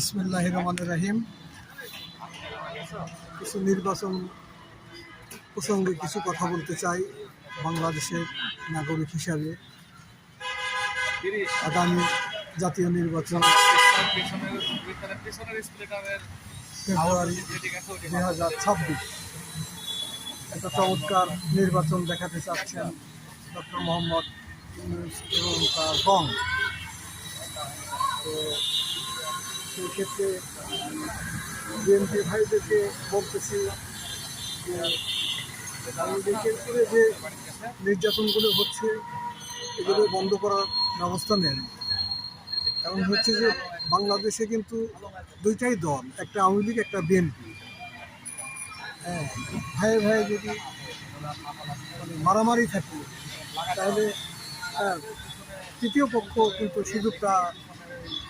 বিসমিল্লাহির রহমানির রহিম। কিছু নির্বাচন প্রসঙ্গে কিছু কথা বলতে চাই। বাংলাদেশের নাগরিক হিসাবে আগামী জাতীয় নির্বাচন ফেব্রুয়ারি 2026 একটা চমৎকার নির্বাচন দেখাতে চাচ্ছেন ডক্টর মোহাম্মদ ইউনূস এবং তার দল। তো সেই ক্ষেত্রে বিএনপি ভাইদেরকে বলতেছি যে বাংলাদেশের উপরে যে নির্যাতনগুলো হচ্ছে এগুলো বন্ধ করার ব্যবস্থা নেন। কারণ হচ্ছে যে বাংলাদেশে কিন্তু দুইটাই দল, একটা আওয়ামী লীগ, একটা বিএনপি। হ্যাঁ, ভাইয়ে ভাইয়ে যদি মারামারি থাকে তাহলে তৃতীয় পক্ষ কিন্তু সুযোগটা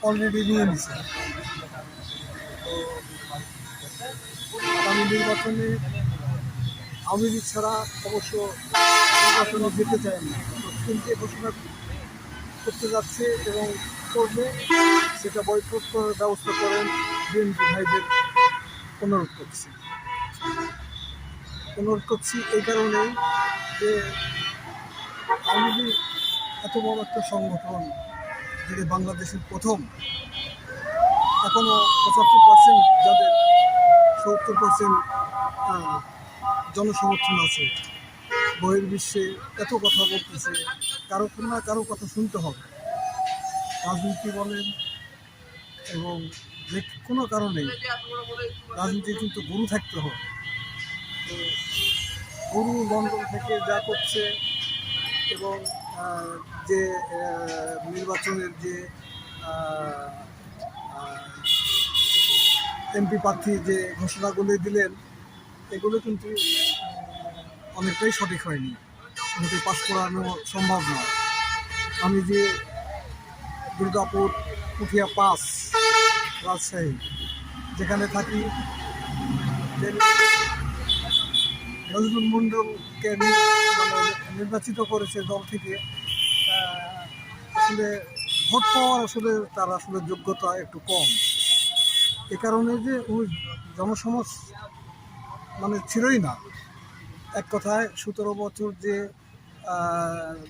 অলরেডি নিয়ে নিছে। তো আগামী নির্বাচনে আওয়ামী লীগ ছাড়া অবশ্য নির্বাচনে যেতে চায় না, কিন্তু ঘোষণা করতে যাচ্ছে এবং করবে, সেটা বয়কট করার ব্যবস্থা করেন বিএনপি ভাইদের অনুরোধ করছি এই কারণেই যে আওয়ামী লীগ এত বড় একটা সংগঠন, যেটা বাংলাদেশের প্রথম, এখনও 75% যাদের 70% জনসমর্থন আছে, বহির্বিশ্বে এত কথা বলতেছে, কারো না কারো কথা শুনতে হবে। রাজনীতি বলেন এবং যে কোনো কারণেই রাজনীতি কিন্তু গরু থাকতে হবে। তো গরু লন্ডন থেকে যা করছে এবং যে নির্বাচনের যে এমপি প্রার্থী যে ঘোষণাগুলি দিলেন, এগুলো কিন্তু অনেকটাই সঠিক হয়নি, ওকে পাস করানো সম্ভব নয়। আমি যে দুর্গাপুর পুঠিয়া পাস রাজশাহী যেখানে থাকি, নজরুল মণ্ডলকে নির্বাচিত করেছে দল থেকে, আসলে ভোট পাওয়ার তার যোগ্যতা একটু কম। এ কারণে যে ওই জনসমাজ ছিলই না। এক কথায় 17 বছর যে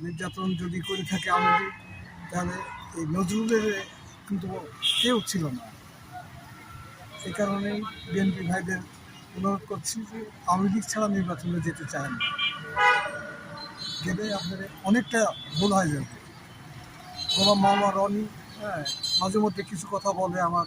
নির্যাতন যদি করে থাকে আওয়ামী লীগ, তাহলে এই নজরুলের কিন্তু কেউ ছিল না। এই কারণেই বিএনপি ভাইদের অনুরোধ করছি যে আওয়ামী লীগ ছাড়া নির্বাচনে যেতে চায় না, গেলে আপনাদের অনেকটা ভুল হয়ে যাবে। গোলাম মাওলা রনি মাঝে মধ্যে কিছু কথা বলে, আমার